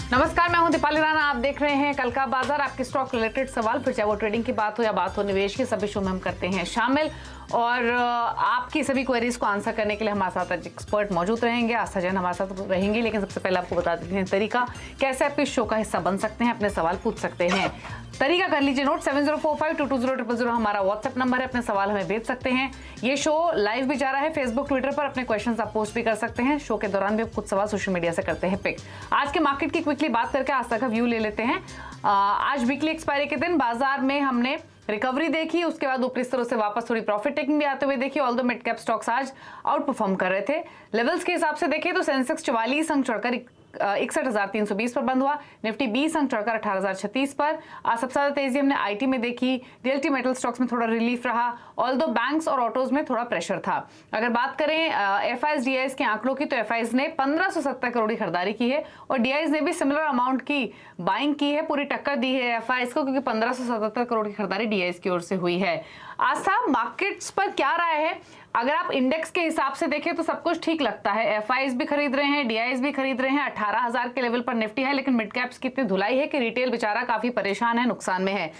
नमस्कार, मैं हूं दीपाली राणा। आप देख रहे हैं कल का बाजार। आपके स्टॉक रिलेटेड सवाल, फिर चाहे वो ट्रेडिंग की बात हो या बात हो निवेश की, सभी शो में हम करते हैं शामिल। और आपकी सभी क्वेरीज को आंसर करने के लिए हमारे साथ आज एक्सपर्ट मौजूद रहेंगे। आस्था जैन हमारे साथ रहेंगी। लेकिन सबसे पहले आपको बता देते हैं तरीका कैसे आप इस शो का हिस्सा बन सकते हैं, अपने सवाल पूछ सकते हैं। तरीका कर लीजिए नोट, 7045220000 हमारा व्हाट्सएप नंबर है। अपने सवाल हमें भेज सकते हैं। ये शो लाइव भी जा रहा है फेसबुक ट्विटर पर। अपने क्वेश्चंस आप पोस्ट भी कर सकते हैं। शो के दौरान भी आप कुछ सवाल सोशल मीडिया से करते हैं पिक। आज के मार्केट की क्विकली बात करके आज तक का व्यू ले लेते हैं। आज वीकली एक्सपायरी के दिन बाजार में हमने रिकवरी देखी, उसके बाद ऊपरी स्तरों से वापस थोड़ी प्रॉफिट टेकिंग भी आते हुए देखी। ऑल्दो मिड कैप स्टॉक्स आज आउट परफॉर्म कर रहे थे। लेवल्स के हिसाब से देखें तो सेंसेक्स 44 अंक चढ़कर 61,320 पर बंद हुआ। निफ्टी 20 अंक चढ़कर 18,036 पर। आज सबसे ज्यादा तेजी हमने आईटी में देखी। रियल्टी मेटल स्टॉक्स में थोड़ा रिलीफ रहा। ऑल्दो बैंक्स और ऑटोज में थोड़ा प्रेशर था। अगर बात करें एफआईज डीआईज के आंकड़ों की, तो एफआईज ने 1570 करोड़ की खरीदारी की है और डीआईज ने भी सिमिलर अमाउंट की बाइंग की है। पूरी टक्कर दी है एफआईज को, क्योंकि 1577 करोड़ की खरीदारी डीआईज की ओर से हुई है। आस्था, मार्केट्स पर क्या राय है? अगर आप इंडेक्स के हिसाब से देखें तो सब कुछ ठीक लगता है। एफआईज भी खरीद रहे हैं, डीआईज भी खरीद रहे हैं। 18,000 के लेवल पर निफ्टी है, लेकिन मिड कैप्स की इतनी धुलाई है कि रिटेल बेचारा काफी परेशान है, नुकसान में है।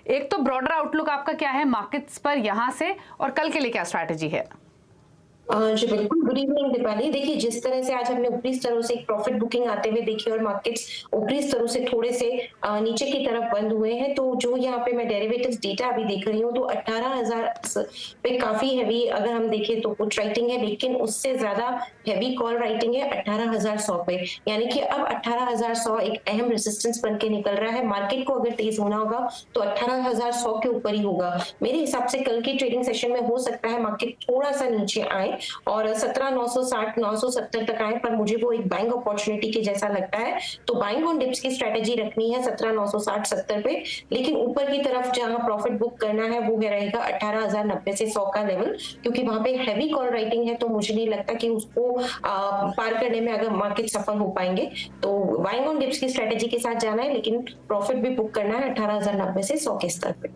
एक तो ब्रॉडर आउटलुक आपका क्या है मार्केट्स पर यहां से, और कल के लिए क्या स्ट्रैटेजी है? जी बिल्कुल, गुड इवनिंग दीपाली। देखिए, जिस तरह से आज हमने ऊपरी स्तरों से एक प्रॉफिट बुकिंग आते हुए देखी और मार्केट्स ऊपरी स्तरों से थोड़े से नीचे की तरफ बंद हुए हैं, तो जो यहाँ पे मैं डेरिवेटिव्स डेटा अभी देख रही हूँ तो 18,000 पे काफी हैवी अगर हम देखें तो पुट राइटिंग है, लेकिन उससे ज्यादा हैवी कॉल राइटिंग है 18,100 पे। यानी कि अब 18,100 एक अहम रेजिस्टेंस बन के निकल रहा है। मार्केट को अगर तेज होना होगा तो 18,100 के ऊपर ही होगा। मेरे हिसाब से कल की ट्रेडिंग सेशन में हो सकता है मार्केट थोड़ा सा नीचे आए और 17,960 970 तक आए, पर मुझे वो एक बाइंग अपॉर्चुनिटी के जैसा लगता है। तो बाइंग ऑन डिप्स की स्ट्रेटेजी रखनी है 17,960 70 पे, लेकिन ऊपर की तरफ जहां प्रॉफिट बुक करना है वो रहेगा 18,090 से 100 का लेवल, क्योंकि वहां पे हैवी कॉल राइटिंग है। तो मुझे नहीं लगता कि उसको पार करने में अगर मार्केट सफल हो पाएंगे। तो बाइंग ऑन डिप्स की स्ट्रेटेजी के साथ जाना है, लेकिन प्रॉफिट भी बुक करना है 18,090 से 100 के स्तर पे।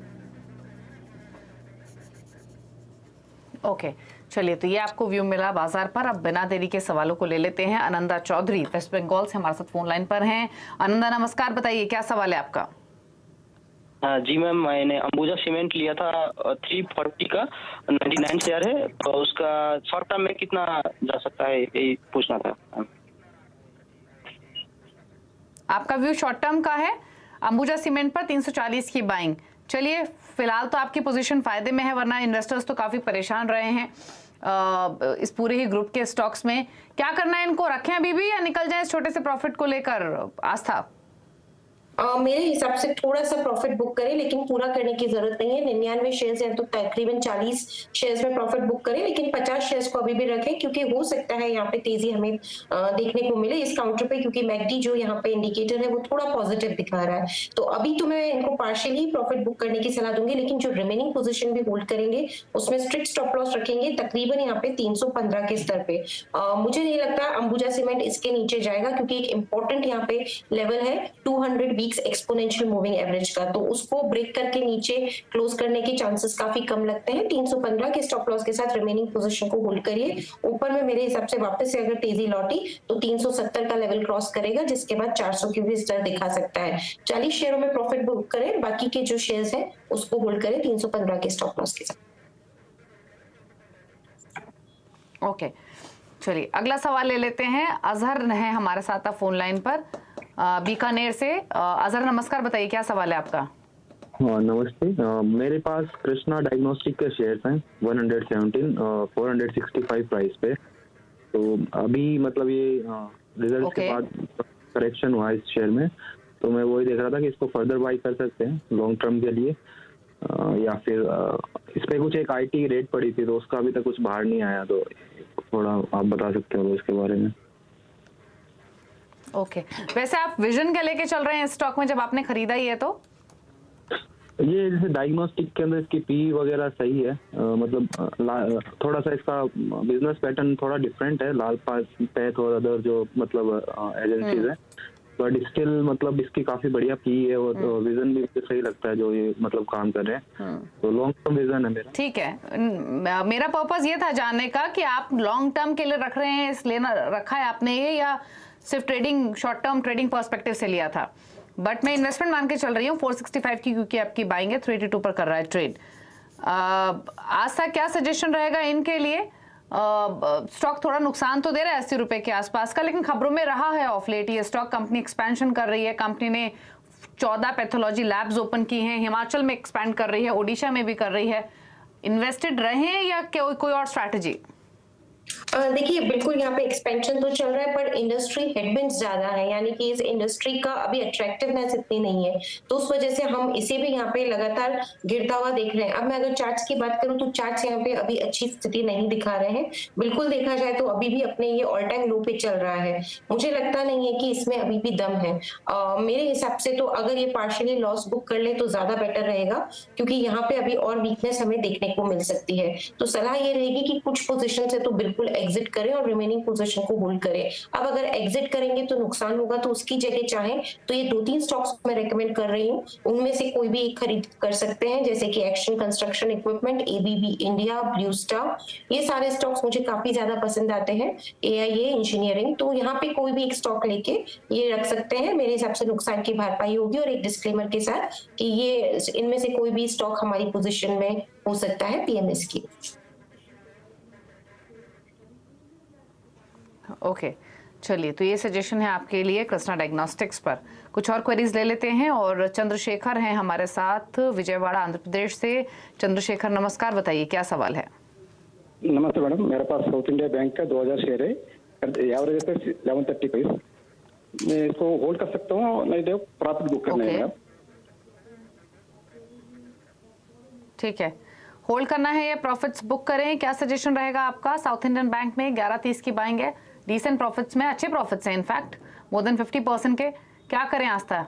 ओके, चलिए, तो ये आपको व्यू मिला बाजार पर। अब बिना देरी के सवालों को ले लेते हैं। आनंदा चौधरी वेस्ट बंगाल से हमारे साथ फोन लाइन पर हैं। आनंदा नमस्कार, बताइए क्या सवाल है आपका? जी मैम, मैंने अंबुजा सीमेंट लिया था 340 का, 99 शेयर है, तो उसका शॉर्ट टर्म में कितना जा सकता है ये पूछना था। आपका व्यू शॉर्ट टर्म का है, अंबुजा सीमेंट पर 340 की बाइंग। चलिए, फिलहाल तो आपकी पोजीशन फायदे में है, वरना इन्वेस्टर्स तो काफी परेशान रहे हैं इस पूरे ही ग्रुप के स्टॉक्स में। क्या करना है, इनको रखें अभी भी या निकल जाए इस छोटे से प्रॉफिट को लेकर? आस्था, मेरे हिसाब से थोड़ा सा प्रॉफिट बुक करें, लेकिन पूरा करने की जरूरत नहीं है। 99 शेयर्स है तो तकरीबन 40 शेयर्स में प्रॉफिट बुक करें, लेकिन 50 शेयर्स को अभी भी रखें, क्योंकि हो सकता है यहाँ पे तेजी हमें देखने को मिले इस काउंटर पे, क्योंकि मैकडी जो यहाँ पे इंडिकेटर है वो थोड़ा पॉजिटिव दिखा रहा है। तो अभी तो मैं इनको पार्शियली प्रॉफिट बुक करने की सलाह दूंगी, लेकिन जो रिमेनिंग पोजिशन भी होल्ड करेंगे उसमें स्ट्रिक्ट स्टॉप लॉस रखेंगे तकरीबन यहाँ पे 315 के स्तर पे। मुझे नहीं लगता अंबुजा सीमेंट इसके नीचे जाएगा, क्योंकि एक इंपॉर्टेंट यहाँ पे लेवल है 200 वीक्स एक्सपोनेंशियल मूविंग एवरेज का, तो उसको ब्रेक करके नीचे क्लोज करने के चांसेस काफी कम लगते हैं। 315 के स्टॉप लॉस के साथ रिमेनिंग पोजीशन को होल्ड करिए। ऊपर में मेरे हिसाब से वापस से अगर तेजी लौटी तो 370 का लेवल क्रॉस करेगा, जिसके बाद 400 की भी स्तर दिखा सकता है। 40 शेयरों में प्रॉफिट बुक करें, बाकी के जो शेयर्स हैं उसको होल्ड करें 315 के स्टॉप लॉस के साथ। ओके, चलिए अगला सवाल ले लेते हैं। अजहर है हमारे साथ फोन लाइन पर बीकानेर से। अजहर नमस्कार, बताइए क्या सवाल है आपका? हाँ नमस्ते, मेरे पास कृष्णा डायग्नोस्टिक के शेयर्स हैं 117 465 प्राइस पे। तो अभी मतलब ये रिजल्ट के बाद करेक्शन हुआ इस शेयर में, तो मैं वही देख रहा था कि इसको फर्दर बाई कर सकते हैं लॉन्ग टर्म के लिए, या फिर इस पे कुछ एक आईटी रेट पड़ी थी तो उसका अभी तक कुछ बाहर नहीं आया, तो थोड़ा आप बता सकते हो इसके बारे में? ओके, वैसे आप विजन क्या लेके चल रहे हैं स्टॉक में जब आपने खरीदा ही है? तो ये जैसे डायग्नोस्टिक के अंदर इसकी पी वगैरह सही है, मतलब थोड़ा सा इसका बिजनेस पैटर्न थोड़ा डिफरेंट है लाल पास पैथ और अदर जो मतलब एजेंसीज है, बट स्टिल मतलब इसकी काफी बढ़िया पी है और विजन भी सही लगता है जो ये मतलब काम कर रहे हैं। तो लॉन्ग टर्म विजन है मेरा। ठीक है, मेरा पर्पस ये था जानने का कि आप लॉन्ग टर्म के लिए रख रहे हैं, इसलिए रखा है आपने ये, या सिर्फ trading, short term trading perspective से लिया था, बट मैं इन्वेस्टमेंट मान के चल रही हूँ 465 की, क्योंकि आपकी बाइंग है, 382 पर कर रहा है ट्रेड। आज तक क्या सजेशन रहेगा इनके लिए? स्टॉक थोड़ा नुकसान तो दे रहा है 80 रुपए के आसपास का, लेकिन खबरों में रहा है ऑफ लेट ये स्टॉक। कंपनी एक्सपेंशन कर रही है, कंपनी ने 14 पैथोलॉजी लैब्स ओपन की हैं, हिमाचल में एक्सपैंड कर रही है, ओडिशा में भी कर रही है। इन्वेस्टेड रहें या कोई और स्ट्रैटेजी? देखिए बिल्कुल यहाँ पे एक्सपेंशन तो चल रहा है, पर इंडस्ट्री हेडविंड्स ज्यादा है, यानी कि इस इंडस्ट्री का अभी अट्रैक्टिवनेस इतनी नहीं है, तो उस वजह से हम इसे भी यहाँ पे लगातार गिरता हुआ देख रहे हैं। अब मैं अगर चार्ट्स की बात करूँ तो चार्ट्स यहाँ पे अभी अच्छी स्थिति नहीं दिखा रहे हैं। बिल्कुल देखा जाए तो अभी भी अपने ये ऑल टाइम लो पे चल रहा है। मुझे लगता नहीं है कि इसमें अभी भी दम है। मेरे हिसाब से तो अगर ये पार्शियली लॉस बुक कर ले तो ज्यादा बेटर रहेगा, क्योंकि यहाँ पे अभी और वीकनेस हमें देखने को मिल सकती है। तो सलाह ये रहेगी कि कुछ पोजिशन से तो बिल्कुल एग्जिट करें और रिमेनिंग पोजीशन को होल्ड करें। अब अगर एग्जिट करेंगे तो नुकसान होगा, तो उसकी जगह चाहें तो ये 2-3 स्टॉक्स मैं रेकमेंड कर रही हूँ, उनमें से कोई भी एक खरीद कर सकते हैं, जैसे कि action construction equipment, ABB India, blue star, ये सारे स्टॉक्स मुझे काफी ज्यादा पसंद आते हैं, AIA इंजीनियरिंग। तो यहाँ पे कोई भी एक स्टॉक लेके ये रख सकते हैं। मेरे हिसाब से नुकसान की भरपाई होगी, और एक डिस्क्लेमर के साथ कि ये इनमें से कोई भी स्टॉक हमारी पोजीशन में हो सकता है PMS की। ओके चलिए, तो ये सजेशन है आपके लिए कृष्णा डायग्नोस्टिक्स पर। कुछ और क्वेरीज ले लेते हैं, और चंद्रशेखर हैं हमारे साथ विजयवाड़ा आंध्र प्रदेश से। चंद्रशेखर नमस्कार, बताइए क्या सवाल है? नमस्ते मैडम, मेरे पास साउथ इंडिया बैंक का 2000 शेयर है, एवरेज पे 1135। मैं इसको होल्ड कर सकता हूँ, नहीं तो प्रॉफिट बुक करना है। ठीक है, होल्ड करना है या प्रॉफिट्स बुक करें, क्या सजेशन रहेगा आपका? साउथ इंडियन बैंक में 11.30 की बाइंग है, डिसेंट प्रॉफिट्स में, अच्छे प्रॉफिट्स हैं इनफैक्ट मोर देन 50% के। क्या करें आस्था?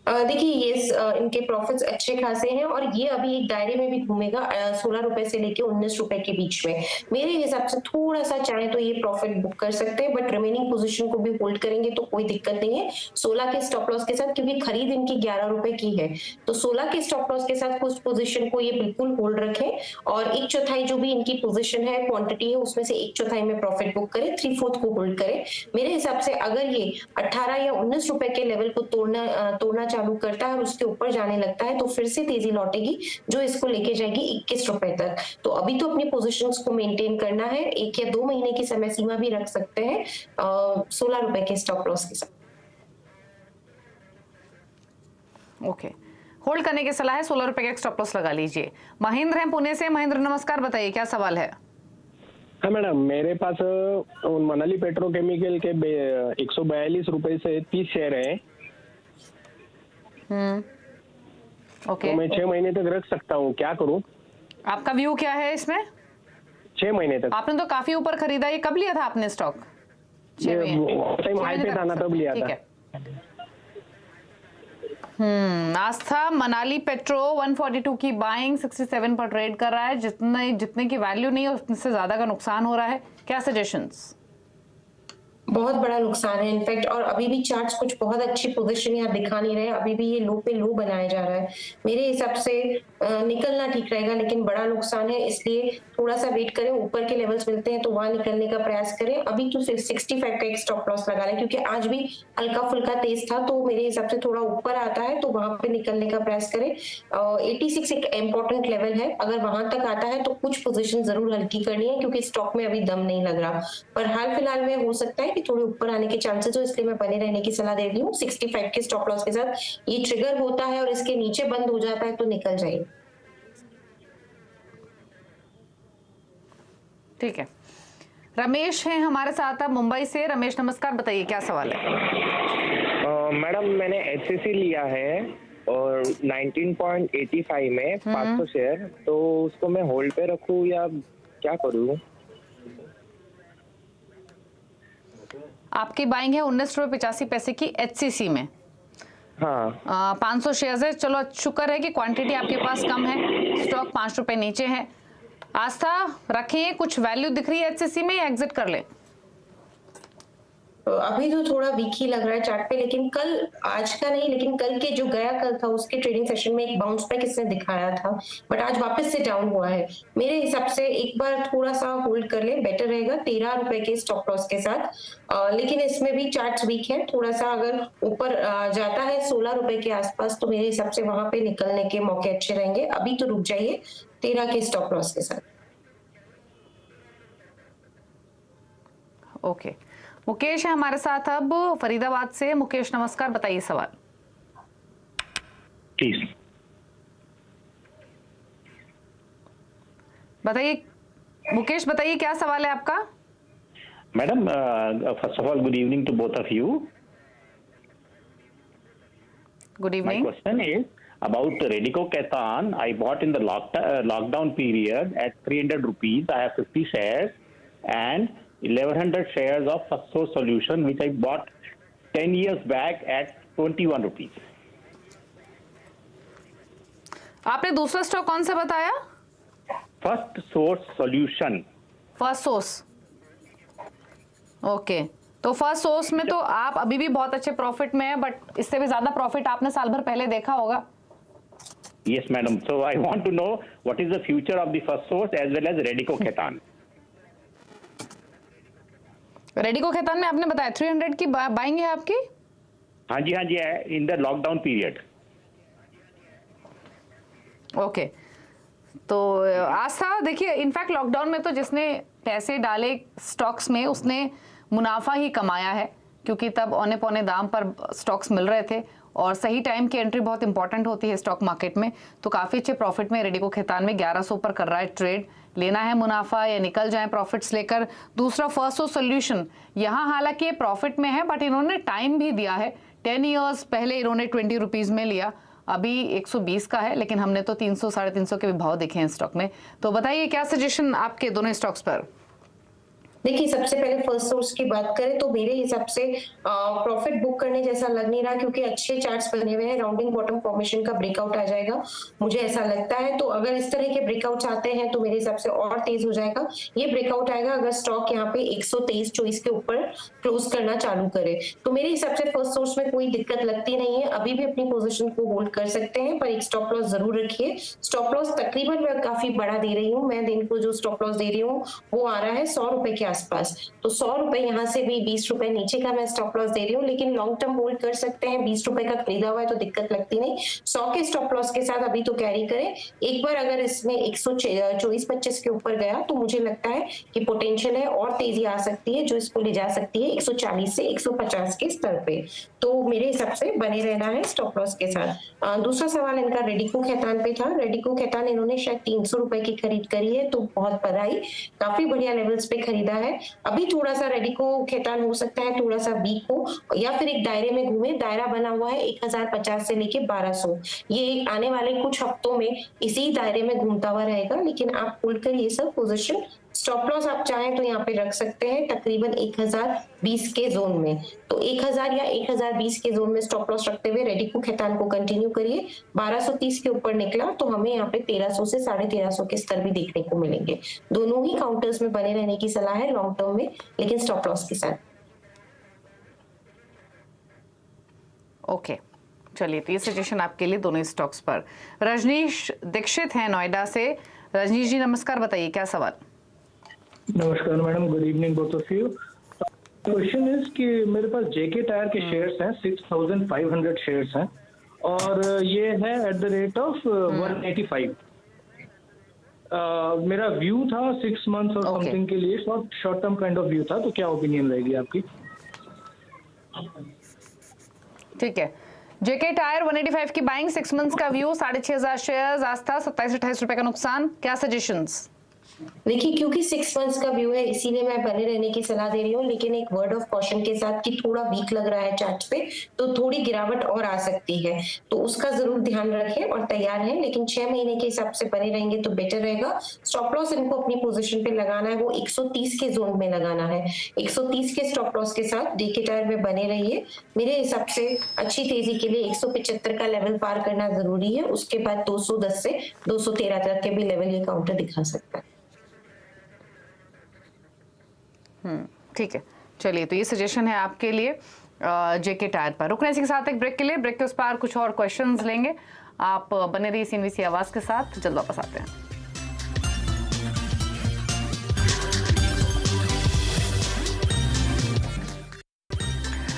देखिए ये इनके प्रॉफिट्स अच्छे खासे हैं, और ये अभी एक दायरे में भी घूमेगा 16 रुपए से लेके 19 रुपए के बीच में। मेरे हिसाब से थोड़ा सा चाहे तो ये प्रॉफिट बुक कर सकते हैं, बट रिमेनिंग पोजीशन को भी होल्ड करेंगे तो कोई दिक्कत नहीं है 16 के स्टॉप लॉस के साथ, क्योंकि खरीद इनकी 11 रुपए की है। तो 16 के स्टॉप लॉस के साथ कुछ पोजीशन को ये बिल्कुल होल्ड रखें, और 1/4 जो भी इनकी पोजीशन है, क्वांटिटी है, उसमें से 1/4 में प्रॉफिट बुक करें, 3/4 को होल्ड करें। मेरे हिसाब से अगर ये 18 या 19 रुपए के लेवल को तोड़ना चालू करता है और उसके ऊपर जाने लगता है, तो फिर से तेजी लौटेगी जो इसको लेके जाएगी 21 रुपए तक। तो अभी तो अपनी पोजीशंस को मेंटेन करना है, 1 या 2 महीने की समय सीमा भी रख सकते हैं 16 रुपए के स्टॉप लॉस के साथ। ओके, होल्ड करने की सलाह है, 16 रुपए का स्टॉप लॉस लगा लीजिए। महेंद्र हैं पुणे से। महेंद्र नमस्कार, बताइए क्या सवाल है? हाँ मैडम, मेरे पास मनाली पेट्रोकेमिकल के 142 रुपए से 30 शेयर है। ओके, तो मैं 6 महीने तक रख सकता हूँ, क्या करूँ? आपका व्यू क्या है इसमें? 6 महीने तक। आपने तो काफी ऊपर खरीदा, ये कब लिया था आपने स्टॉक? 6 हाई पे था ना, तब लिया था। आस्था मनाली पेट्रो 142 की बाइंग 67 पर ट्रेड कर रहा है, जितने की वैल्यू नहीं है उससे ज्यादा का नुकसान हो रहा है, क्या सजेशंस? बहुत बड़ा नुकसान है इनफैक्ट, और अभी भी चार्ट्स कुछ बहुत अच्छी पोजीशन यहाँ दिखा नहीं रहे, अभी भी ये लो पे लो बनाया जा रहा है। मेरे हिसाब से निकलना ठीक रहेगा, लेकिन बड़ा नुकसान है, इसलिए थोड़ा सा वेट करें, ऊपर के लेवल्स मिलते हैं तो वहां निकलने का प्रयास करें। अभी तो 65 का एक स्टॉप लॉस लगा लें, क्योंकि आज भी हल्का फुल्का तेज था, तो मेरे हिसाब से थोड़ा ऊपर आता है तो वहां पे निकलने का प्रयास करें। 86 एक इम्पोर्टेंट लेवल है, अगर वहां तक आता है तो कुछ पोजिशन जरूर हल्की करनी है, क्योंकि स्टॉक में अभी दम नहीं लग रहा। पर हाल फिलहाल में हो सकता है कि थोड़े ऊपर आने के चांसेस हो, इसलिए मैं बने रहने की सलाह दे रही हूँ। 65 के स्टॉप लॉस के साथ ये ट्रिगर होता है और इसके नीचे बंद हो जाता है तो निकल जाइए। ठीक है, रमेश हैं हमारे साथ अब मुंबई से। रमेश नमस्कार, बताइए क्या सवाल है? मैडम मैंने HCC लिया है और 19.85 में 500 शेयर, तो उसको मैं होल्ड पे रखूं या क्या करूं? आपकी बाइंग है 19 रुपए 85 पैसे की HCC में। हाँ, 500 शेयर है। चलो शुक्र है कि क्वांटिटी आपके पास कम है, स्टॉक 5 रुपए नीचे है। आस्था रखें, कुछ वैल्यू दिख रही है HCC में या एग्जिट कर ले? अभी तो थोड़ा वीक ही लग रहा है चार्ट पे, लेकिन कल, आज का नहीं लेकिन कल के जो गया कल था उसके ट्रेडिंग सेशन में एक बाउंस बैक इसने दिखाया था, बट आज वापस से डाउन हुआ है। मेरे हिसाब से एक बार थोड़ा सा होल्ड कर ले, बेटर रहेगा 13 रुपए के स्टॉप लॉस के साथ। लेकिन इसमें भी चार्ट वीक है थोड़ा सा, अगर ऊपर जाता है 16 रुपए के आसपास तो मेरे हिसाब से वहां पे निकलने के मौके अच्छे रहेंगे। अभी तो रुक जाइए 13 के स्टॉप लॉस के साथ। ओके, मुकेश है हमारे साथ अब फरीदाबाद से। मुकेश नमस्कार, बताइए सवाल। प्लीज बताइए मुकेश, बताइए क्या सवाल है आपका। Madam, first of all good evening to both of you. Good My evening. question is about Radico Khaitan. I bought in the lockdown period at 300 rupees. I have 50 shares and 1100 shares of First Source Solution, which I bought 10 years back at 21 rupees. आपने दूसरा stock कौन सा बताया? First Source Solution. First source. Okay, तो first source में तो आप अभी भी बहुत अच्छे प्रॉफिट में है, बट इससे भी ज्यादा प्रॉफिट आपने साल भर पहले देखा होगा। Yes, madam. So I want to know what is the future of the First Source as well as Radico Khaitan. Radico Khaitan में आपने बताया 300 की बाइंग है आपकी। हाँ जी, in the lockdown period. Okay, तो आस्था देखिए, इनफैक्ट लॉकडाउन में तो जिसने पैसे डाले स्टॉक्स में उसने मुनाफा ही कमाया है, क्योंकि तब औने पौने दाम पर स्टॉक्स मिल रहे थे और सही टाइम की एंट्री बहुत इंपॉर्टेंट होती है स्टॉक मार्केट में। तो काफ़ी अच्छे प्रॉफिट में रेडिको खैतान में 1100 पर कर रहा है ट्रेड। लेना है मुनाफा या निकल जाए प्रॉफिट्स लेकर। दूसरा फर्स्ट सोर्स सोल्यूशन, यहाँ हालांकि ये प्रॉफिट में है बट इन्होंने टाइम भी दिया है। 10 ईयर्स पहले इन्होंने 20 रुपीज़ में लिया, अभी 120 का है, लेकिन हमने तो 300 साढ़े 300 के भी भाव देखे हैं स्टॉक में। तो बताइए क्या सजेशन आपके दोनों स्टॉक्स पर। देखिए, सबसे पहले फर्स्ट सोर्स की बात करें तो मेरे हिसाब से प्रॉफिट बुक करने जैसा लग नहीं रहा, क्योंकि अच्छे चार्ट्स बने हुए हैं। राउंडिंग बॉटम फॉर्मेशन का ब्रेकआउट आ जाएगा, मुझे ऐसा लगता है। तो अगर इस तरह के ब्रेकआउट्स आते हैं तो मेरे हिसाब से और तेज हो जाएगा। ये ब्रेकआउट आएगा अगर स्टॉक यहाँ पे 123-24 के ऊपर क्लोज करना चालू करे, तो मेरे हिसाब से फर्स्ट सोर्स में कोई दिक्कत लगती नहीं है। अभी भी अपनी पोजिशन को होल्ड कर सकते हैं, पर एक स्टॉप लॉस जरूर रखिए। स्टॉप लॉस तकरीबन मैं काफी बड़ा दे रही हूँ। मैं दिन को जो स्टॉप लॉस दे रही हूँ वो आ रहा है 100 रुपए के आसपास। तो 100 रुपए यहाँ से भी 20 रुपए नीचे का मैं स्टॉप लॉस दे रही हूँ, लेकिन लॉन्ग टर्म होल्ड कर सकते हैं। 20 रुपए का खरीदा हुआ है तो दिक्कत लगती नहीं। 100 के स्टॉप लॉस के साथ अभी तो कैरी करें। एक बार अगर इसमें 124-25 के ऊपर गया तो मुझे लगता है कि पोटेंशियल है और तेजी आ सकती है, जो इसको ले जा सकती है 140 से 150 के स्तर पे। तो मेरे हिसाब से बने रहना है स्टॉप लॉस के साथ। दूसरा सवाल इनका रेडिको खैतान पे था। रेडिको खैतान इन्होंने शायद 300 रुपए की खरीद करी है, तो बहुत बधाई, काफी बढ़िया लेवल्स पे खरीदा है। अभी थोड़ा सा रेडिको खैतान हो सकता है थोड़ा सा वीक हो, या फिर एक दायरे में घूमे। दायरा बना हुआ है 1050 से लेके 1200। ये आने वाले कुछ हफ्तों में इसी दायरे में घूमता हुआ रहेगा, लेकिन आप होल्ड कर ये सब पोजीशन। स्टॉप लॉस आप चाहें तो यहाँ पे रख सकते हैं तकरीबन 1020 के जोन में। तो 1000 या 1020 के जोन में स्टॉप लॉस रखते हुए रेडिको खैतान को कंटिन्यू करिए। 1230 के ऊपर निकला तो हमें यहाँ पे 1300 से 1350 के स्तर भी देखने को मिलेंगे। दोनों ही काउंटर्स में बने रहने की सलाह है लॉन्ग टर्म में, लेकिन स्टॉप लॉस के साथ। ओके, चलिए, तो ये सजेशन आपके लिए दोनों स्टॉक्स पर। रजनीश दीक्षित हैं नोएडा से। रजनीश जी नमस्कार, बताइए क्या सवाल। नमस्कार madam, good evening both of you. Question is कि मेरे पास जेके टायर के शेयर्स हैं, 6500 शेयर्स हैं, और ये है एट द रेट ऑफ 185। मेरा व्यू था 6 मंथ्स और समथिंग के लिए, short term kind of view था, तो क्या ओपिनियन रहेगी आपकी? ठीक है, जेके टायर 185 की बाइंग, 6 मंथ्स का व्यू, 6500 शेयर्स, आस्था 27-28 रुपए का नुकसान, क्या सजेशंस? देखिए, क्योंकि 6 मंथ्स का व्यू है इसीलिए मैं बने रहने की सलाह दे रही हूँ, लेकिन एक वर्ड ऑफ कॉशन के साथ कि थोड़ा वीक लग रहा है चार्ट पे, तो थोड़ी गिरावट और आ सकती है, तो उसका जरूर ध्यान रखें और तैयार हैं। लेकिन 6 महीने के हिसाब से बने रहेंगे तो बेटर रहेगा। स्टॉप लॉस इनको अपनी पोजीशन पे लगाना है वो 130 के जोन में लगाना है। 130 के स्टॉप लॉस के साथ जेके टायर में बने रहिए। मेरे हिसाब से अच्छी तेजी के लिए 175 का लेवल पार करना जरूरी है। उसके बाद 210 से 213 तक के भी लेवल ये काउंटर दिखा सकता है। ठीक है, चलिए, तो ये सजेशन है आपके लिए जेके टायर पर। रुकने के साथ एक ब्रेक के लिए, ब्रेक के उस पार कुछ और क्वेश्चंस लेंगे। आप बने रहिए CNBC आवाज के साथ, जल्द वापस आते हैं।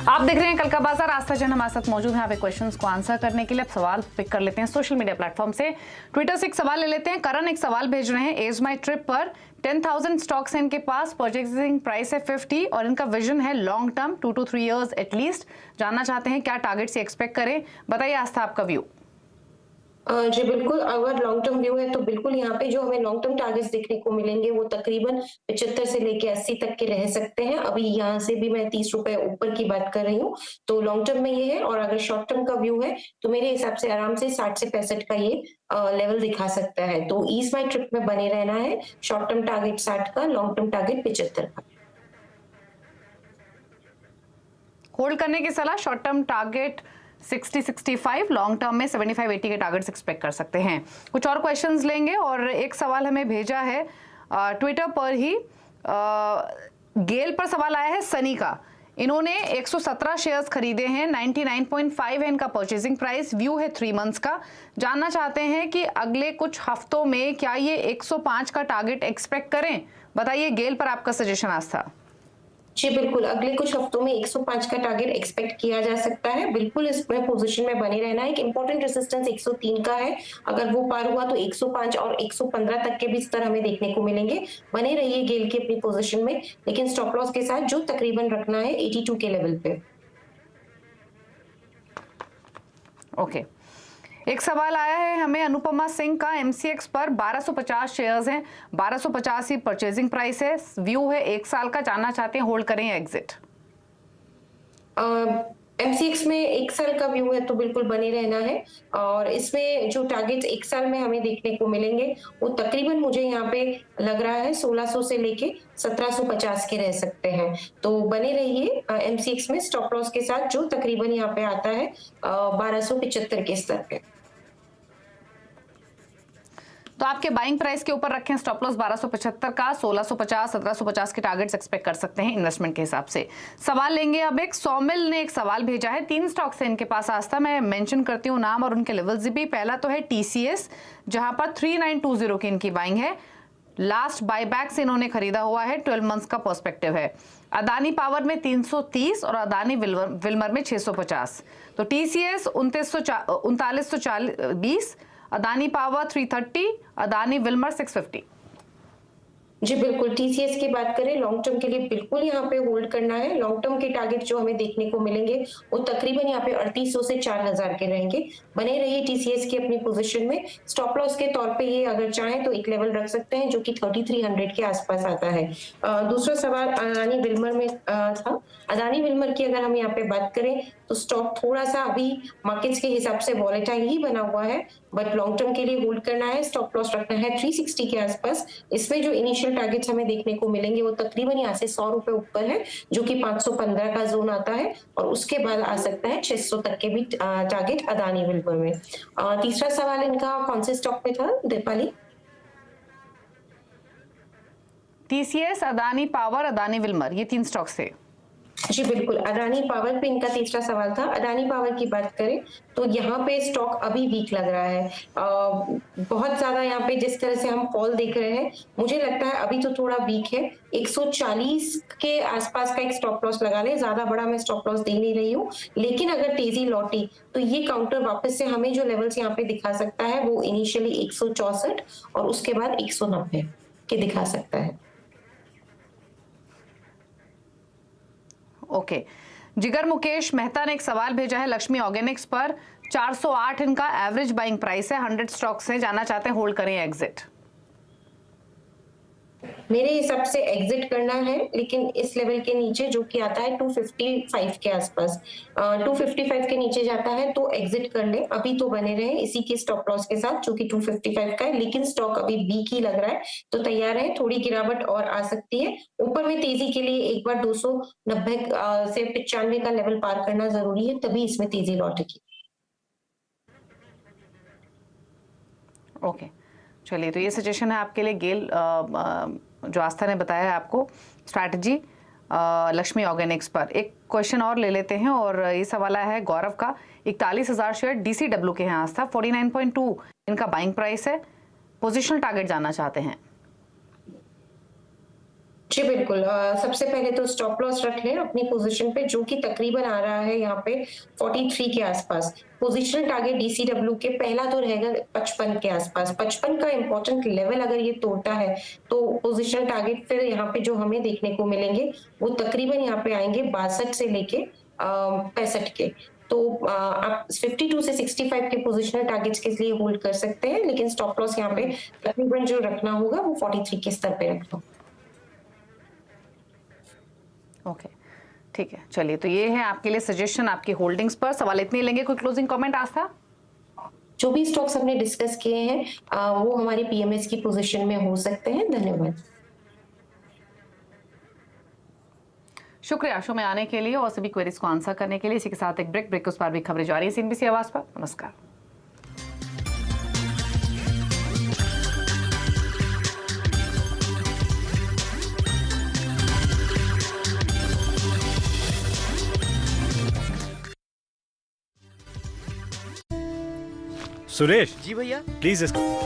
आप देख रहे हैं कल का बाजार। आस्था जैन हमारे साथ मौजूद है। आप क्वेश्चंस को आंसर करने के लिए अब सवाल पिक कर लेते हैं सोशल मीडिया प्लेटफॉर्म से। ट्विटर से एक सवाल ले लेते हैं। करण एक सवाल भेज रहे हैं, एज माई ट्रिप पर 10,000 स्टॉक्स हैं इनके पास, परचेसिंग प्राइस है 50 और इनका विजन है long term 2 to 3 years at least. जानना चाहते हैं क्या टारगेट से एक्सपेक्ट करें, बताइए आस्था आपका व्यू। जी बिल्कुल, अगर लॉन्ग टर्म व्यू है तो बिल्कुल यहाँ पे जो हमें लॉन्ग टर्म टारगेट्स देखने को मिलेंगे वो तकरीबन 75 से लेके 80 तक के रह सकते हैं। अभी यहाँ से भी मैं 30 रुपए ऊपर की बात कर रही हूँ, तो लॉन्ग टर्म में ये है। और अगर शॉर्ट टर्म का व्यू है तो मेरे हिसाब से आराम से 60 से 65 का ये लेवल दिखा सकता है। तो ईस्ट माई ट्रिप में बने रहना है। शॉर्ट टर्म टारगेट 60 का, लॉन्ग टर्म टारगेट 75 का। होल्ड करने की सलाह, short term target 60-65, long term में 75-80 के टारगेट्स एक्सपेक्ट कर सकते हैं। कुछ और क्वेश्चंस लेंगे और एक सवाल हमें भेजा है ट्विटर पर ही, गेल पर सवाल आया है सनी का। इन्होंने 117 शेयर्स खरीदे हैं, 99.5 है इनका परचेसिंग प्राइस, व्यू है 3 मंथ्स का। जानना चाहते हैं कि अगले कुछ हफ्तों में क्या ये 105 का टारगेट एक्सपेक्ट करें, बताइए गेल पर आपका सजेशन आस्था। जी बिल्कुल, अगले कुछ हफ्तों में 105 का टारगेट एक्सपेक्ट किया जा सकता है। बिल्कुल इसमें पोजीशन में बने रहना है। एक इंपॉर्टेंट रेजिस्टेंस 103 का है, अगर वो पार हुआ तो 105 और 115 तक के भी स्तर हमें देखने को मिलेंगे। बने रहिए गेल की अपनी पोजीशन में, लेकिन स्टॉप लॉस के साथ जो तकरीबन रखना है 82 के लेवल पे। ओके, एक सवाल आया है हमें अनुपमा सिंह का, MCX पर 1250 शेयर्स हैं, 1250 ही परचेजिंग प्राइस है, व्यू है 1 साल का। जानना चाहते हैं होल्ड करें या एग्जिट। MCX में 1 साल का व्यू है तो बिल्कुल बने रहना है। और इसमें जो टारगेट्स 1 साल में हमें देखने को मिलेंगे वो तकरीबन मुझे यहाँ पे लग रहा है 1600 से लेके 1750 के रह सकते हैं। तो बने रहिए MCX में स्टॉप लॉस के साथ, जो तकरीबन यहाँ पे आता है 1275 के स्तर पे। तो आपके बाइंग प्राइस के ऊपर रखें स्टॉप लॉस 1275 का, 1650 1750 के टारगेट्स एक्सपेक्ट कर सकते हैं इन्वेस्टमेंट के हिसाब से। सवाल लेंगे अब एक सौमिल ने एक सवाल भेजा है, 3 स्टॉक्स हैं इनके पास आस्था, मैं मेंशन करती हूँ नाम और उनके लेवल्स भी। पहला तो है TCS, जहां पर 3920 की इनकी बाइंग है, लास्ट बायबैक से इन्होंने खरीदा हुआ है, 12 मंथ्स का पर्सपेक्टिव है। अदानी पावर में 330 और अदानी विल्मर में 650। तो TCS 3920, Adani power 330, Adani Wilmer 650। जी बिल्कुल, TCS की बात करें लॉन्ग टर्म के लिए बिल्कुल यहाँ पे होल्ड करना है। लॉन्ग टर्म के टारगेट जो हमें देखने को मिलेंगे वो तकरीबन यहाँ पे 3800 से 4000 के रहेंगे। बने रहिए TCS की अपनी पोजीशन में। स्टॉप लॉस के तौर पे ये अगर चाहें तो एक लेवल रख सकते हैं जो कि 3300 के आसपास आता है। दूसरा सवाल अदानी विल्मर में था। अदानी विल्मर की अगर हम यहाँ पे बात करें तो स्टॉक थोड़ा सा अभी मार्केट्स के हिसाब से वॉलेटाइल ही बना हुआ है, बट लॉन्ग टर्म के लिए होल्ड करना है। स्टॉप लॉस रखना है 360 के आसपास। इसमें जो इनिशियल टारगेट्स हमें देखने को मिलेंगे वो तकरीबन यहाँ से 100 रुपए ऊपर है, जो कि 515 का जोन आता है, और उसके बाद आ सकता है 600 तक के भी टारगेट अदानी विल्मर में। तीसरा सवाल इनका कौन से स्टॉक में था Deepali? TCS, Adani power, Adani Wilmer, ये 3 स्टॉक्स थे। जी बिल्कुल, अदानी पावर पे इनका तीसरा सवाल था। अदानी पावर की बात करें तो यहाँ पे स्टॉक अभी वीक लग रहा है। बहुत ज्यादा यहाँ पे जिस तरह से हम फॉल देख रहे हैं, मुझे लगता है अभी तो थोड़ा वीक है। 140 के आसपास का एक स्टॉप लॉस लगा ले, ज्यादा बड़ा मैं स्टॉप लॉस दे नहीं रही हूँ। लेकिन अगर तेजी लौटी तो ये काउंटर वापस से हमें जो लेवल्स यहाँ पे दिखा सकता है वो इनिशियली 164 और उसके बाद 190 के दिखा सकता है। ओके, जिगर मुकेश मेहता ने एक सवाल भेजा है लक्ष्मी ऑर्गेनिक्स पर, 408 इनका एवरेज बाइंग प्राइस है, 100 स्टॉक्स हैं, जानना चाहते हैं होल्ड करें एग्जिट। मेरे हिसाब से एग्जिट करना है, लेकिन इस लेवल के नीचे जो कि आता है 255 के आसपास, 255 के नीचे जाता है तो एग्जिट कर ले। अभी तो बने रहे इसी के स्टॉप लॉस के साथ जो कि 255 का है, लेकिन स्टॉक अभी वीक ही लग रहा है तो तैयार है। थोड़ी गिरावट और आ सकती है। ऊपर में तेजी के लिए एक बार 290 से 95 का लेवल पार करना जरूरी है, तभी इसमें तेजी लौटेगी। ओके, चलिए, तो ये सजेशन है आपके लिए गेल, जो आस्था ने बताया है आपको स्ट्रैटेजी। लक्ष्मी ऑर्गेनिक्स पर। एक क्वेश्चन और ले लेते हैं और ये सवाल आया है गौरव का। 41,000 शेयर DCW के हैं आस्था, 49.2 इनका बाइंग प्राइस है, पोजिशनल टारगेट जानना चाहते हैं। जी बिल्कुल, सबसे पहले तो स्टॉप लॉस रख लें अपनी पोजीशन पे, जो कि तकरीबन आ रहा है यहाँ पे 43 के आसपास। पोजीशनल टारगेट DCW के पहला तो रहेगा 55 के आसपास। 55 का इंपॉर्टेंट लेवल अगर ये तोड़ता है तो पोजीशनल टारगेट फिर यहाँ पे जो हमें देखने को मिलेंगे वो तकरीबन यहाँ पे आएंगे 62 से लेके 65 के। तो आप 52 से 65 के पोजीशनल टारगेट्स के लिए होल्ड कर सकते हैं, लेकिन स्टॉप लॉस यहाँ पे तकरीबन जो रखना होगा वो 43 के स्तर पे रखना। ओके ठीक है, चलिए तो ये है आपके लिए सजेशन आपकी होल्डिंग्स पर। सवाल इतने लेंगे, कोई क्लोजिंग कमेंट आस्था? जो भी स्टॉक्स हमने डिस्कस किए हैं वो हमारी PMS की पोजीशन में हो सकते हैं। धन्यवाद, शुक्रिया शो में आने के लिए और सभी क्वेरीज को आंसर करने के लिए। इसी के साथ एक ब्रेक उस पर भी खबरें जारी है CNBC आवाज पर। नमस्कार। सुरेश जी भैया। प्लीज इसको